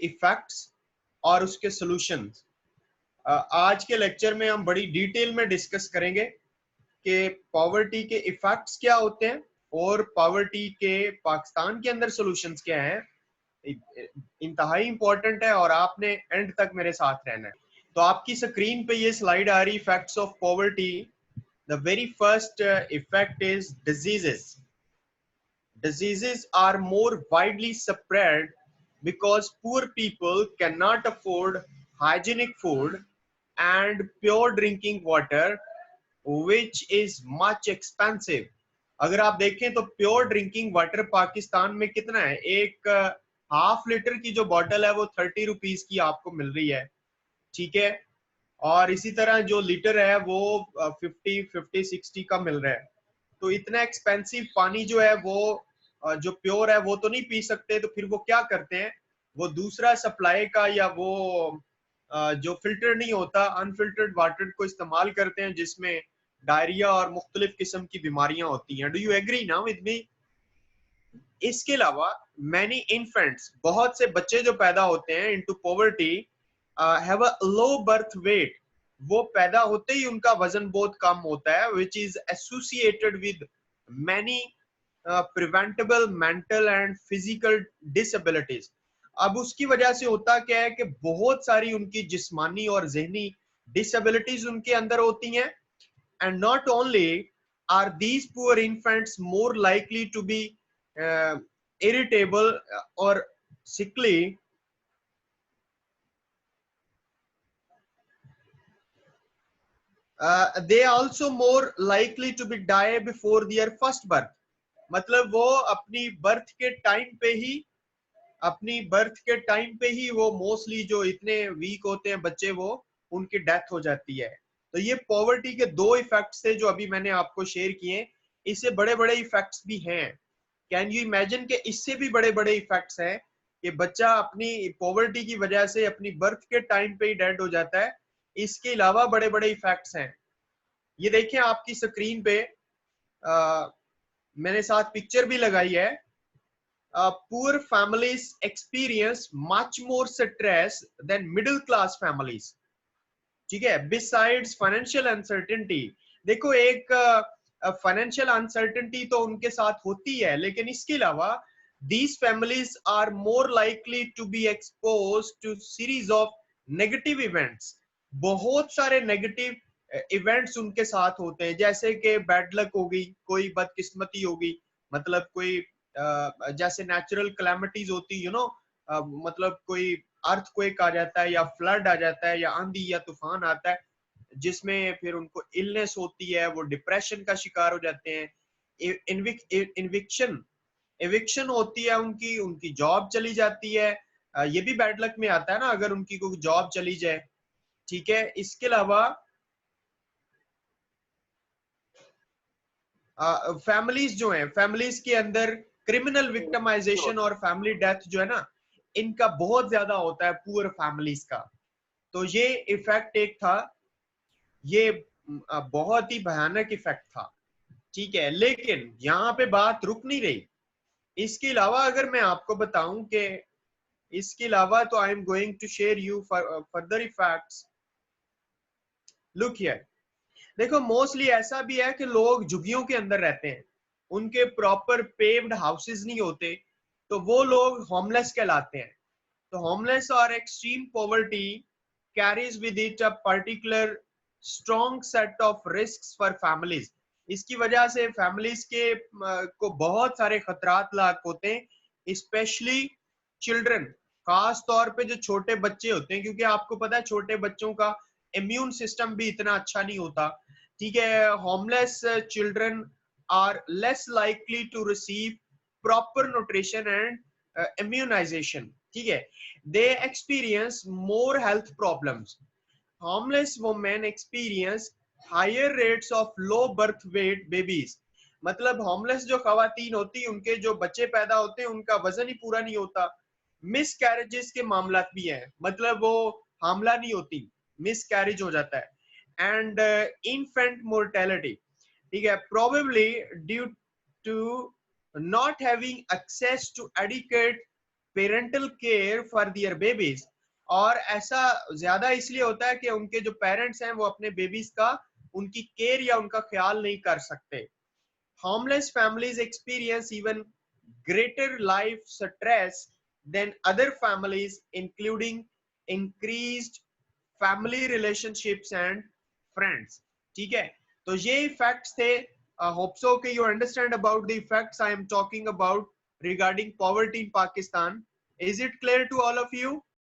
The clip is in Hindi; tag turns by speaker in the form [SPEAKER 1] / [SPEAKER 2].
[SPEAKER 1] इफेक्ट्स और उसके सॉल्यूशंस। आज के लेक्चर में हम बड़ी डिटेल में डिस्कस करेंगे कि पॉवर्टी के इफेक्ट्स क्या होते हैं और पॉवर्टी के पाकिस्तान के अंदर सॉल्यूशंस क्या हैं। इंतहाई इंपॉर्टेंट है और आपने एंड तक मेरे साथ रहना है। तो आपकी स्क्रीन पे ये स्लाइड आ रही, effects of poverty. The very first effect is diseases. Diseases are more widely spread because poor people cannot afford hygienic food and pure drinking water, which is much expensive. अगर आप देखें तो प्योर ड्रिंकिंग वाटर पाकिस्तान में कितना है? एक हाफ लीटर की जो बॉटल है वो 30 रुपीज की आपको मिल रही है, ठीक है। और इसी तरह जो लीटर है वो 50-60 का मिल रहा है। तो इतना एक्सपेंसिव पानी जो है वो जो प्योर है वो तो नहीं पी सकते, तो फिर वो क्या करते हैं, वो दूसरा सप्लाई का या वो जो फिल्टर नहीं होता अनफिल्टर्ड वाटर को इस्तेमाल करते हैं, जिसमें डायरिया और मुख्तलिफ किस्म की बीमारियां होती हैं। Do you agree now with me? इसके अलावा मैनी इन्फेंट्स, बहुत से बच्चे जो पैदा होते हैं into poverty have a low birth weight. वो पैदा होते ही उनका वजन बहुत कम होता है, which is associated with many preventable mental and physical disabilities. अब उसकी वजह से होता क्या है कि बहुत सारी उनकी जिस्मानी और जहनी डिसेबिलिटीज उनके अंदर होती हैं। And not only are these poor infants more likely to be irritable or sickly, they also more likely to be die before their first birth। मतलब वो अपनी बर्थ के टाइम पे ही वो मोस्टली जो इतने वीक होते हैं बच्चे, वो उनकी डेथ हो जाती है। तो ये पॉवर्टी के दो इफेक्ट्स थे जो अभी मैंने आपको शेयर किए। इससे बड़े बड़े इफेक्ट्स भी हैं। कैन यू इमेजिन कि इससे भी बड़े बड़े इफेक्ट्स हैं कि बच्चा अपनी पॉवर्टी की वजह से अपनी बर्थ के टाइम पे ही डेड हो जाता है। इसके अलावा बड़े बड़े इफेक्ट्स हैं। ये देखें आपकी स्क्रीन पे, मैंने साथ पिक्चर भी लगाई है। Poor families experience much more stress than middle class families, ठीक है। बिसाइड्स फाइनेंशियल अनसर्टेनिटी, देखो एक फाइनेंशियल अनसर्टेनिटी तो उनके साथ होती है, लेकिन इसके अलावा these families are more likely to be exposed to series of negative events। बहुत सारे नेगेटिव इवेंट्स उनके साथ होते हैं, जैसे कि बैड लक हो गई, कोई बदकिस्मती होगी, मतलब कोई जैसे नेचुरल कैलेमिटीज होती, यू नो, मतलब कोई अर्थक्वेक आ जाता है या फ्लड आ जाता है या आंधी या तूफान आता है, जिसमें फिर उनको इलनेस होती है, वो डिप्रेशन का शिकार हो जाते हैं। इन्विक्शन एविक्शन होती है उनकी, उनकी जॉब चली जाती है। ये भी बैड लक में आता है ना, अगर उनकी कोई जॉब चली जाए, ठीक है। इसके अलावा फैमिलीज जो हैं, फैमिलीज के अंदर क्रिमिनल विक्टिमाइजेशन और फैमिली डेथ जो है ना, इनका बहुत ज्यादा होता है पुअर फैमिलीज का। तो ये इफेक्ट एक था, ये बहुत ही भयानक इफेक्ट था, ठीक है। लेकिन यहाँ पे बात रुक नहीं रही। इसके अलावा अगर मैं आपको बताऊं कि इसके अलावा, तो I am going to share you further effects. Look here, देखो मोस्टली ऐसा भी है कि लोग झुग्गियों के अंदर रहते हैं, उनके प्रॉपर पेव्ड हाउसेस नहीं होते, तो वो लोग होमलेस कहलाते हैं। तो होमलेस और extreme poverty carries with it a particular strong set of risks for families. इसकी वजह से फैमिलीज के को बहुत सारे खतरात लाक होते हैं, स्पेशली चिल्ड्रन, खास तौर पे जो छोटे बच्चे होते हैं, क्योंकि आपको पता है छोटे बच्चों का इम्यून सिस्टम भी इतना अच्छा नहीं होता, ठीक है। Homeless children are less likely to receive proper nutrition and immunization, ठीक है। They experience more health problems. homeless women experience higher rates of low birth weight babies। मतलब होमलेस जो खवातीन होती है, उनके जो बच्चे पैदा होते हैं उनका वजन ही पूरा नहीं होता। मिस कैरेजेस के मामला भी हैं, मतलब वो हामला नहीं होती, मिस कैरेज हो जाता है। एंड इन्फेंट मोर्टेलिटी, ठीक है, probably due to not having access to adequate parental care for their babies, और ऐसा ज्यादा इसलिए होता है कि उनके जो पेरेंट्स हैं वो अपने बेबीज का उनकी केयर या उनका ख्याल नहीं कर सकते। Homeless families experience even greater life stress than other families, including increased family relationships and friends. ठीक है, तो ये इफेक्ट्स थे। होप सो कि you understand about the effects I am talking about regarding poverty in Pakistan. Is it clear to all of you?